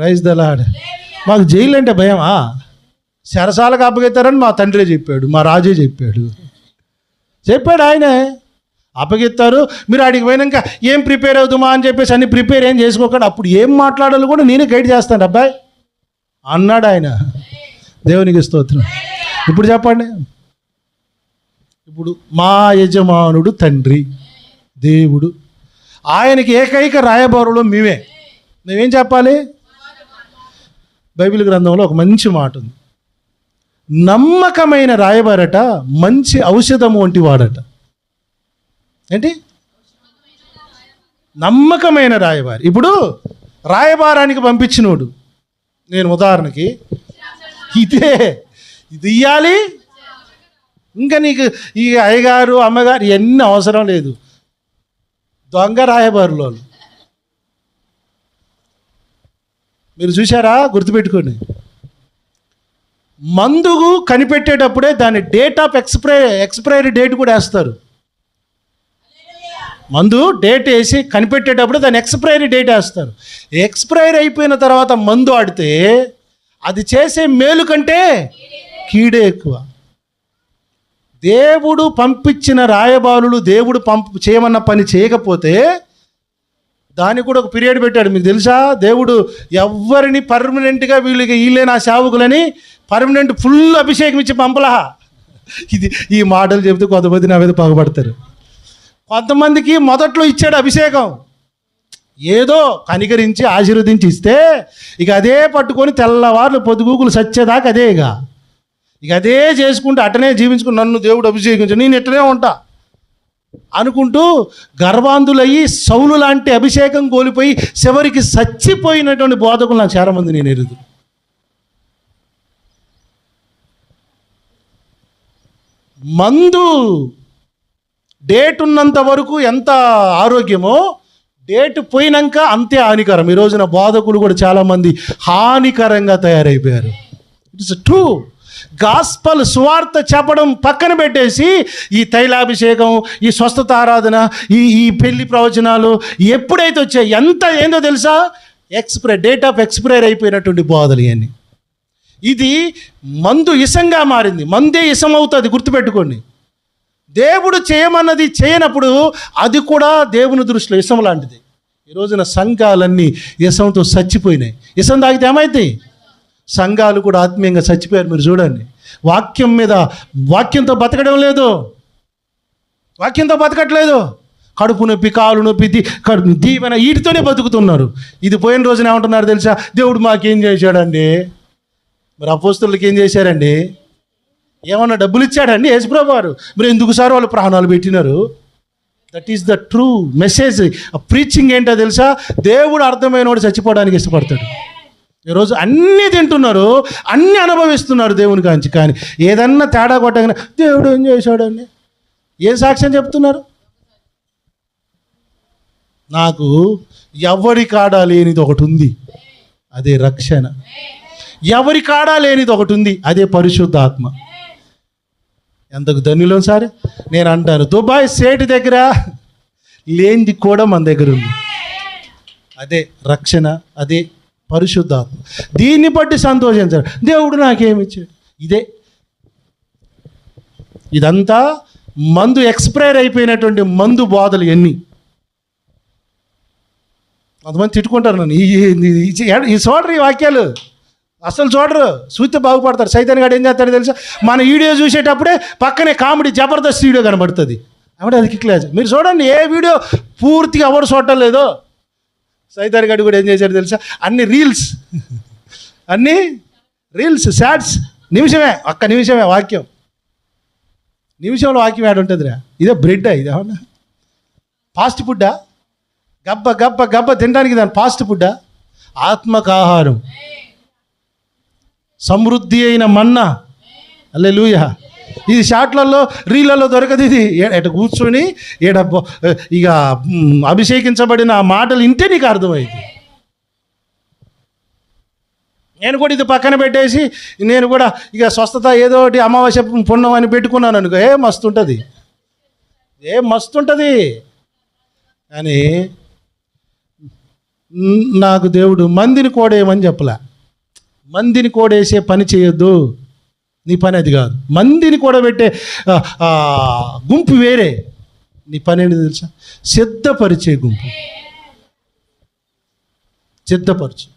Praise the Lord. మాకు jail అంటే భయమా? చెరసాలకు అప్పగిస్తారని మా తండ్రి చెప్పాడు, మా రాజే చెప్పాడు ఆయనే. అప్పగిస్తారు, మీరు ఆడికి పోయినాక ఏం ప్రిపేర్ అవుతామా అని చెప్పేసి అన్ని ప్రిపేర్ ఏం చేసుకోకండి, అప్పుడు ఏం మాట్లాడాలో కూడా నేనే గైడ్ చేస్తాను అబ్బాయి అన్నాడు ఆయన. దేవునికి స్తోత్రం. ఇప్పుడు చెప్పండి, ఇప్పుడు మా యజమానుడు తండ్రి దేవుడు, ఆయనకి ఏకైక రాయబారులు మేమేం చెప్పాలి? బైబిల్ గ్రంథంలో ఒక మంచి మాట ఉంది, నమ్మకమైన రాయబారట మంచి ఔషధము వంటి వాడట. ఏంటి? నమ్మకమైన రాయబారి. ఇప్పుడు రాయబారానికి పంపించినోడు, నేను ఉదాహరణకి ఇది ఇయ్యాలి, ఇంకా నీకు ఈ అయ్యగారు అమ్మగారు ఇవన్నీ అవసరం లేదు. దొంగ రాయబారులో మీరు చూసారా? గుర్తుపెట్టుకోండి, మందుకు కనిపెట్టేటప్పుడే దాని డేట్ ఆఫ్ ఎక్స్పైరీ డేట్ కూడా వేస్తారు. మందు డేట్ వేసి కనిపెట్టేటప్పుడు దాని ఎక్స్పైరీ డేట్ వేస్తారు. ఎక్స్పైరీ అయిపోయిన తర్వాత మందు ఆడితే అది చేసే మేలు కంటే కీడే ఎక్కువ. దేవుడు పంపించిన రాయబారులు దేవుడు చేయమన్న పని చేయకపోతే దానికి కూడా ఒక పీరియడ్ పెట్టాడు. మీకు తెలుసా? దేవుడు ఎవరిని పర్మనెంట్గా వీళ్ళే నా సేవకులని పర్మనెంట్ ఫుల్ అభిషేకం ఇచ్చి పంపలా. ఈ మాటలు చెబితే కొంతమంది నా మీద పగబడతారు. కొంతమందికి మొదట్లో ఇచ్చాడు అభిషేకం, ఏదో కనికరించి ఆశీర్వదించి ఇస్తే ఇక అదే పట్టుకొని తెల్లవార్లు పొద్దుగూకులు సచ్చేదాకా అదే ఇక అదే చేసుకుంటూ అట్టనే జీవించుకుని నన్ను దేవుడు అభిషేకించు, నేను ఇట్టనే ఉంటా అనుకుంటూ గర్వాంధులయ్యి సౌలు లాంటి అభిషేకం కోల్పోయి చివరికి చచ్చిపోయినటువంటి బోధకులు నాకు చాలామంది నేను ఎరుదు. మందు డేట్ ఉన్నంత వరకు ఎంత ఆరోగ్యమో డేట్ పోయినాక అంతే హానికరం. ఈ రోజున బోధకులు కూడా చాలామంది హానికరంగా తయారైపోయారు. It's true. గాస్పల్ సువార్త చెప్పడం పక్కన పెట్టేసి ఈ తైలాభిషేకం, ఈ స్వస్థత ఆరాధన, ఈ పెళ్లి ప్రవచనాలు ఎప్పుడైతే వచ్చాయి ఏందో తెలుసా? డేట్ ఆఫ్ ఎక్స్పైర్ అయిపోయినటువంటి బోధలు ఇవన్నీ. ఇది మందు ఇసంగా మారింది, మందే ఇసం అవుతుంది. గుర్తుపెట్టుకోండి, దేవుడు చేయమన్నది చేయనప్పుడు అది కూడా దేవుని దృష్టిలో ఇసం లాంటిది. ఈ రోజున సంఘాలన్నీ ఇసంతో చచ్చిపోయినాయి. ఇసం తాగితే ఏమైతాయి? సంఘాలు కూడా ఆత్మీయంగా చచ్చిపోయారు. మీరు చూడండి, వాక్యంతో బతకడం లేదు, వాక్యంతో బతకట్లేదు. కడుపు నొప్పి, కాలు నొప్పి, దీవెన వీటితోనే బతుకుతున్నారు. ఇది పోయిన రోజున ఏమంటున్నారు తెలుసా? దేవుడు మాకేం చేశాడండి? మరి అపోస్తలులకు ఏం చేశారండి? ఏమన్నా డబ్బులు ఇచ్చాడండి యేసుప్రభువు వారు? మీరు ఎందుకు సార్ వాళ్ళు ప్రాణాలు పెట్టినారు? That is the true message. Preaching ఏంటో తెలుసా? దేవుడు అర్థమైన వాడు చచ్చిపోవడానికి ఇష్టపడతాడు. ఈరోజు అన్నీ తింటున్నారు, అన్నీ అనుభవిస్తున్నారు దేవుని కాంచి, కానీ ఏదన్నా తేడా కొట్టగానే దేవుడు ఏం చేశాడండి? ఏ సాక్ష్యం చెప్తున్నారు? నాకు ఎవరి కాడా లేనిది ఒకటి ఉంది, అదే రక్షణ. ఎవరి కాడా లేనిది ఒకటి ఉంది, అదే పరిశుద్ధాత్మ. ఎంతకు ధన్యులో సార్. నేను అంటాను, దుబాయ్ సేటు దగ్గర లేనిది కూడా మన దగ్గర ఉంది, అదే రక్షణ, అదే పరిశుద్ధాత్మ. దీన్ని బట్టి సంతోషించారు. దేవుడు నాకేమిచ్చాడు? ఇదంతా మందు ఎక్స్పైర్ అయిపోయినటువంటి మందు బోధలు ఎన్ని. కొంతమంది తిట్టుకుంటారు నన్ను, ఈ చూడరు ఈ వాక్యాలు, అసలు చూడరు, చూస్తే బాగుపడతారు. సైతాన్ గాడు ఏం చేస్తాడో తెలుసా? మన వీడియో చూసేటప్పుడే పక్కనే కామెడీ జబర్దస్త్ వీడియో కనబడుతుంది. అప్పుడు అది కిక్లాజ్. మీరు చూడండి, ఏ వీడియో పూర్తిగా ఎవరు చూడటం లేదో. సైతాన్ గాడు కూడా ఏం చేశాడు తెలుసా? అన్ని రీల్స్ షార్ట్స్, ఒక్క నిమిషమే వాక్యం. నిమిషంలో వాక్యం యాడ్ ఉంటుందిరా? ఇదే బ్రెడ్డా? ఇది ఏమన్నా ఫాస్ట్ ఫుడ్డా? గబ్బ తినడానికి దాని ఫాస్ట్ ఫుడ్డా? ఆత్మకు ఆహారం, సమృద్ధి అయిన మన్నా. హల్లెలూయా. ఇది షాట్లలో రీళ్ళలో దొరకదు. ఇది ఎట కూర్చొని ఇక అభిషేకించబడిన ఆ మాటలు ఇంటే నీకు అర్థమైంది. నేను కూడా ఇది పక్కన పెట్టేసి నేను కూడా ఇక స్వస్థత ఏదో ఒకటి అమావాస్య పుణ్యం అని పెట్టుకున్నాను అనుకో, మస్తు ఉంటుంది. కానీ నాకు దేవుడు మందిని కోడేయమని చెప్పలే. మందిని కోడేసే పని చేయొద్దు, నీ పని అది కాదు. మందిని కూడబెట్టే గుంపు వేరే, నీ పని ఏంటి తెలుసా? సిద్ధపరిచే గుంపు. సిద్ధపరచు.